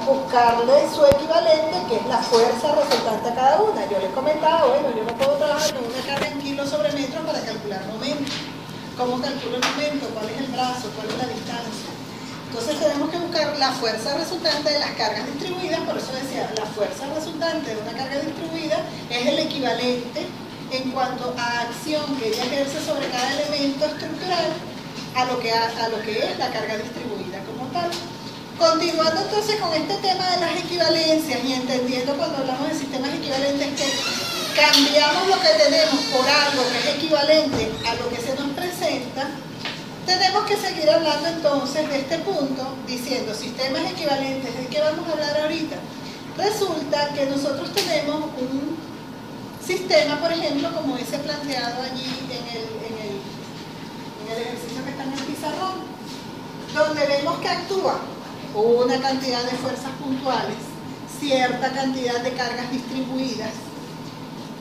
buscarle su equivalente, que es la fuerza resultante a cada una. Yo les comentaba, bueno, yo no puedo trabajar con una carga en kilos sobre metros para calcular momento. ¿Cómo calculo el momento? ¿Cuál es el brazo? ¿Cuál es la distancia? Entonces tenemos que buscar la fuerza resultante de las cargas distribuidas. Por eso decía, la fuerza resultante de una carga distribuida es el equivalente en cuanto a acción que ella ejerce sobre cada elemento estructural a lo que es la carga distribuida como tal. Continuando entonces con este tema de las equivalencias y entendiendo cuando hablamos de sistemas equivalentes que cambiamos lo que tenemos por algo que es equivalente a lo que se nos presenta, tenemos que seguir hablando entonces de este punto diciendo sistemas equivalentes. ¿De qué vamos a hablar ahorita? Resulta que nosotros tenemos un sistema, por ejemplo, como ese planteado allí en el ejercicio que está en el pizarrón, donde vemos que actúa una cantidad de fuerzas puntuales, cierta cantidad de cargas distribuidas.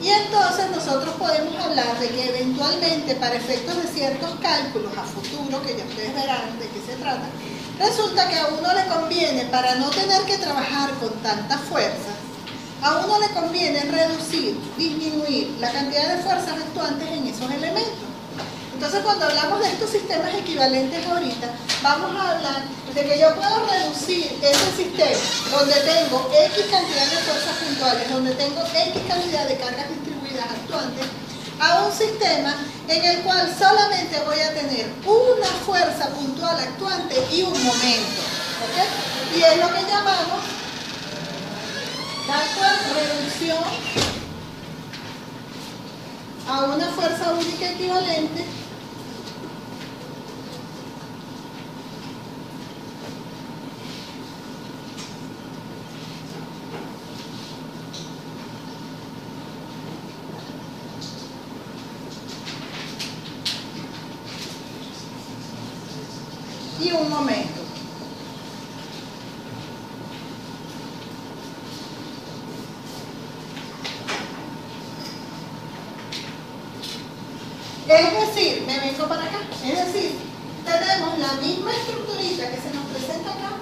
Y entonces nosotros podemos hablar de que eventualmente para efectos de ciertos cálculos a futuro, que ya ustedes verán de qué se trata, resulta que a uno le conviene, para no tener que trabajar con tantas fuerzas, a uno le conviene reducir, disminuir la cantidad de fuerzas actuantes en esos elementos. Entonces, cuando hablamos de estos sistemas equivalentes ahorita, vamos a hablar de que yo puedo reducir ese sistema donde tengo X cantidad de fuerzas puntuales, donde tengo X cantidad de cargas distribuidas actuantes, a un sistema en el cual solamente voy a tener una fuerza puntual actuante y un momento. ¿Okay? Y es lo que llamamos la reducción a una fuerza única equivalente y un momento. Es decir, me vengo para acá, es decir, tenemos la misma estructurita que se nos presenta acá,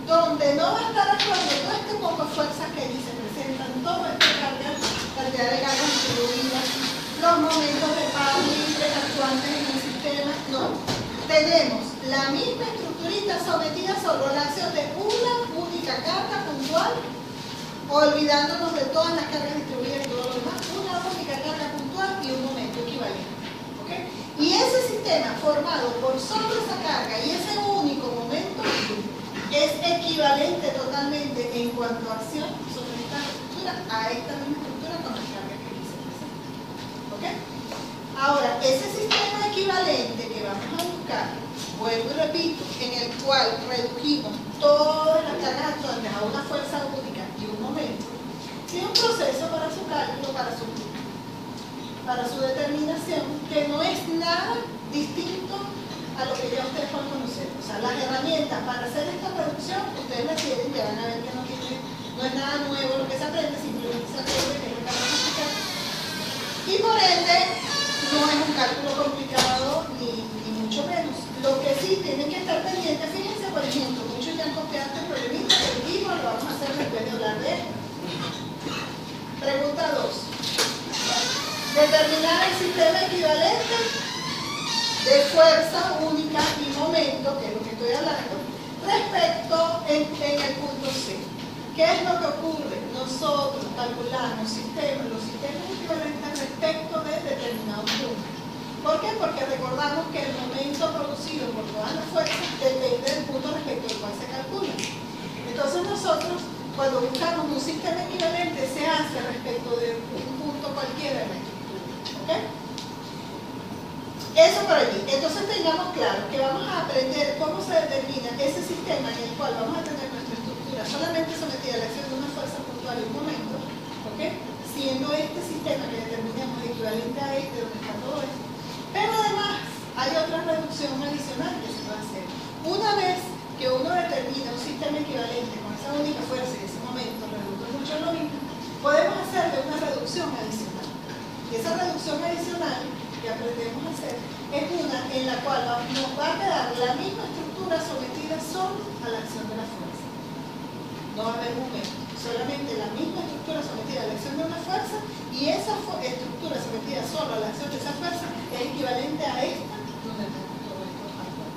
donde no va a estar actuando todo este poco de fuerzas que allí se presentan, toda esta cantidad de cargas distribuidas, los momentos de paro libre actuantes en el sistema, no. Tenemos la misma estructurita sometida solo a la acción de una única carga puntual, olvidándonos de todas las cargas distribuidas y todo lo demás, una única carga puntual y un momento equivalente. ¿Okay? Y ese sistema formado por solo esa carga y ese único momento es equivalente totalmente en cuanto a acción sobre esta estructura a esta misma estructura con las cargas que aquí se presentan. ¿Okay? Ahora, ese sistema equivalente que vamos a buscar, vuelvo y repito, en el cual redujimos todas las cargas actuantes a una fuerza única y un momento, tiene un proceso para su cálculo, para su determinación, que no es nada distinto a lo que ya ustedes pueden conocer. O sea, las herramientas para hacer esta reducción, ustedes las tienen, ya van a ver que no es nada nuevo lo que se aprende, simplemente se aprende que es lo que vamos a explicar. Y por ende, no es un cálculo complicado ni mucho menos. Lo que sí tienen que estar pendientes, fíjense, por ejemplo, muchos ya han copiado este problemita, el mismo lo vamos a hacer después de hablar de esto. Pregunta 2. Determinar el sistema equivalente de fuerza única y momento, que es lo que estoy hablando, respecto en el punto C. ¿Qué es lo que ocurre? Nosotros calculamos los sistemas equivalentes respecto de determinados puntos. ¿Por qué? Porque recordamos que el momento producido por todas las fuerzas depende del punto respecto al cual se calcula. Entonces nosotros, cuando buscamos un sistema equivalente, se hace respecto de un punto cualquiera de la estructura. ¿Ok? Eso por allí. Entonces tengamos claro que vamos a aprender cómo se determina ese sistema en el cual vamos a tener nuestra estructura solamente sometida a la acción de una fuerza puntual en un momento, ¿ok? Siendo este sistema que determinamos equivalente a este, donde está todo esto. Pero además hay otra reducción adicional que se puede hacer. Una vez que uno determina un sistema equivalente con esa única fuerza en ese momento, reduce mucho lo mismo, podemos hacerle una reducción adicional. Y esa reducción adicional que aprendemos a hacer es una en la cual nos va a quedar la misma estructura sometida solo a la acción de la fuerza. no va a haber momento. Solamente la misma estructura sometida a la acción de una fuerza y esa estructura sometida solo a la acción de esa fuerza es equivalente a esta, donde tenemos todo esto actual.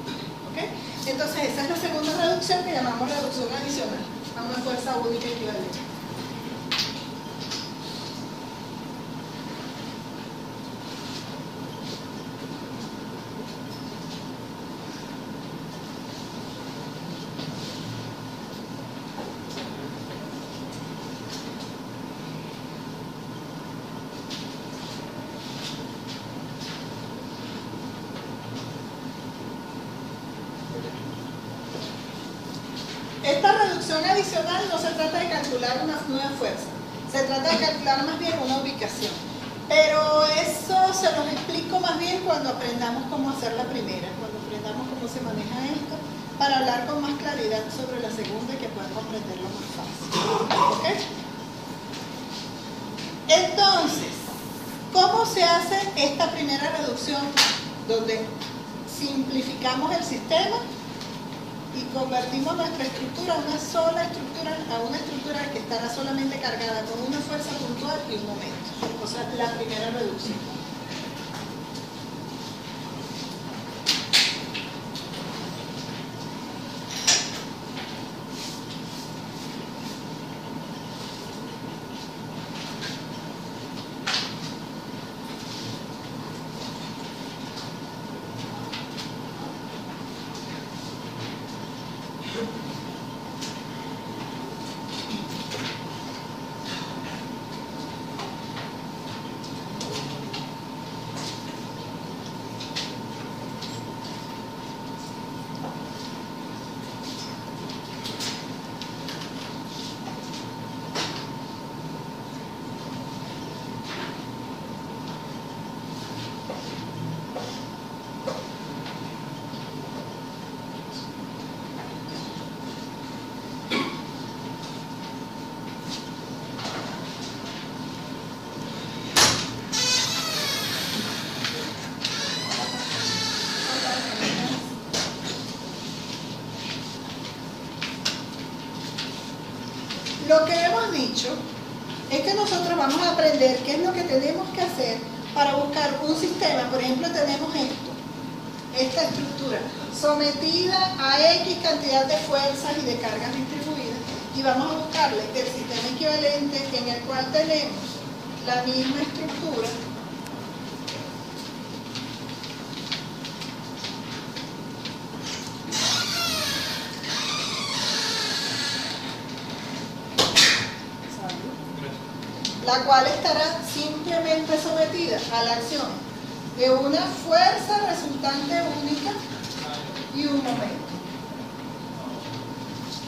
¿Okay? Entonces esa es la segunda reducción que llamamos reducción adicional a una fuerza única equivalente. Esta reducción adicional no se trata de calcular una nueva fuerza, se trata de calcular más bien una ubicación. Pero eso se los explico más bien cuando aprendamos cómo hacer la primera, cuando aprendamos cómo se maneja esto, para hablar con más claridad sobre la segunda y que puedan comprenderlo más fácil. ¿Okay? Entonces, ¿cómo se hace esta primera reducción? Donde simplificamos el sistema y convertimos nuestra estructura a una sola estructura, a una estructura que estará solamente cargada con una fuerza puntual y un momento. O sea, la primera reducción. Lo que hemos dicho es que nosotros vamos a aprender qué es lo que tenemos que hacer para buscar un sistema. Por ejemplo, tenemos esta estructura sometida a X cantidad de fuerzas y de cargas distribuidas, y vamos a buscarle el sistema equivalente en el cual tenemos la misma estructura la cual estará simplemente sometida a la acción de una fuerza resultante única y un momento.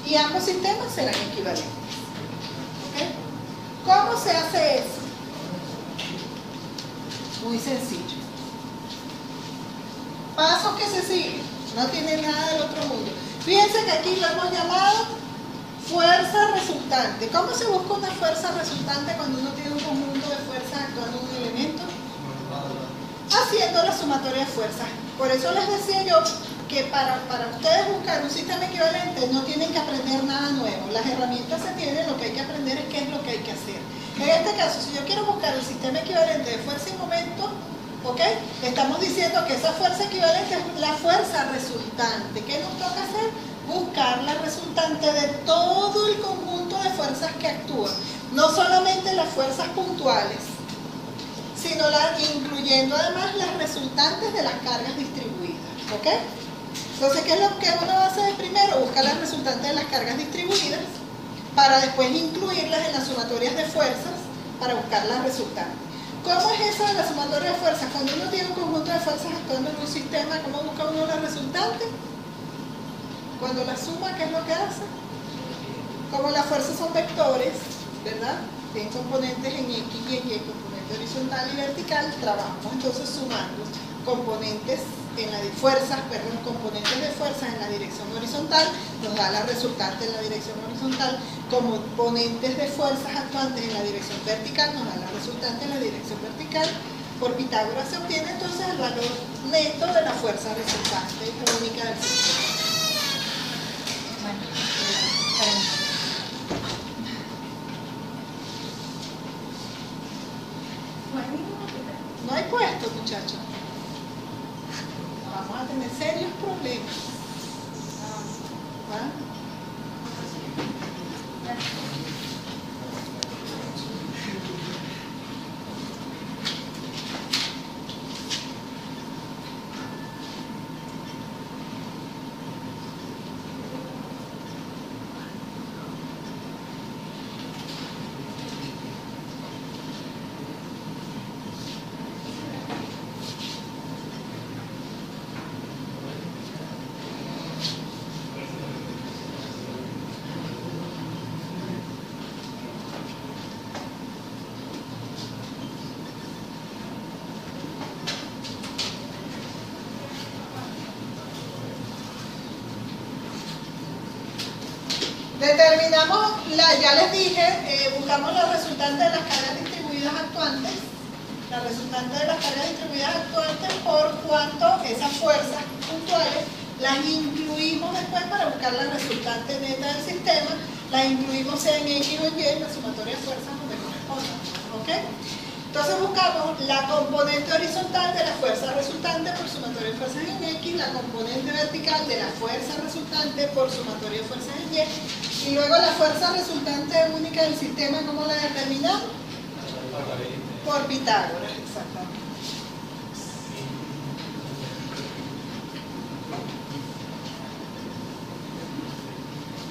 Y ambos sistemas serán equivalentes. ¿Okay? ¿Cómo se hace eso? Muy sencillo. Pasos que se siguen. No tiene nada del otro mundo. Fíjense que aquí lo hemos llamado fuerza resultante. ¿Cómo se busca una fuerza resultante cuando uno tiene un conjunto de fuerzas actuando en un elemento? Haciendo la sumatoria de fuerzas. Por eso les decía yo que para ustedes buscar un sistema equivalente no tienen que aprender nada nuevo. Las herramientas se tienen, lo que hay que aprender es qué es lo que hay que hacer. En este caso, si yo quiero buscar el sistema equivalente de fuerza y momento, ¿ok? Estamos diciendo que esa fuerza equivalente es la fuerza resultante. ¿Qué nos toca hacer? Buscar la resultante de todo el conjunto de fuerzas que actúan, no solamente las fuerzas puntuales, sino incluyendo además las resultantes de las cargas distribuidas. ¿Ok? Entonces, ¿qué es lo que uno hace primero? Buscar las resultantes de las cargas distribuidas para después incluirlas en las sumatorias de fuerzas para buscar las resultantes. ¿Cómo es eso de la sumatoria de fuerzas? Cuando uno tiene un conjunto de fuerzas actuando en un sistema, ¿cómo busca uno la resultante? Cuando la suma, ¿qué es lo que hace? Como las fuerzas son vectores, ¿verdad? Tienen componentes en X y en Y, componente horizontal y vertical, trabajamos entonces sumando componentes componentes de fuerzas en la dirección horizontal, nos da la resultante en la dirección horizontal, componentes de fuerzas actuantes en la dirección vertical, nos da la resultante en la dirección vertical. Por Pitágoras se obtiene entonces el valor neto de la fuerza resultante única del sistema. No hay puesto, muchachos. Vamos a tener serios problemas. ¿Va? Determinamos, ya les dije, buscamos los resultantes de las cargas distribuidas actuantes. La resultante de las cargas distribuidas actuantes por cuanto esas fuerzas puntuales las incluimos después para buscar la resultante neta del sistema, las incluimos sea en X o en Y, la sumatoria de fuerzas donde corresponda. ¿Ok? Entonces buscamos la componente horizontal de la fuerza resultante por sumatoria de fuerzas en X, la componente vertical de la fuerza resultante por sumatoria de fuerzas en Y, y luego la fuerza resultante única del sistema, ¿cómo la determinamos? Por Pitágoras, exactamente.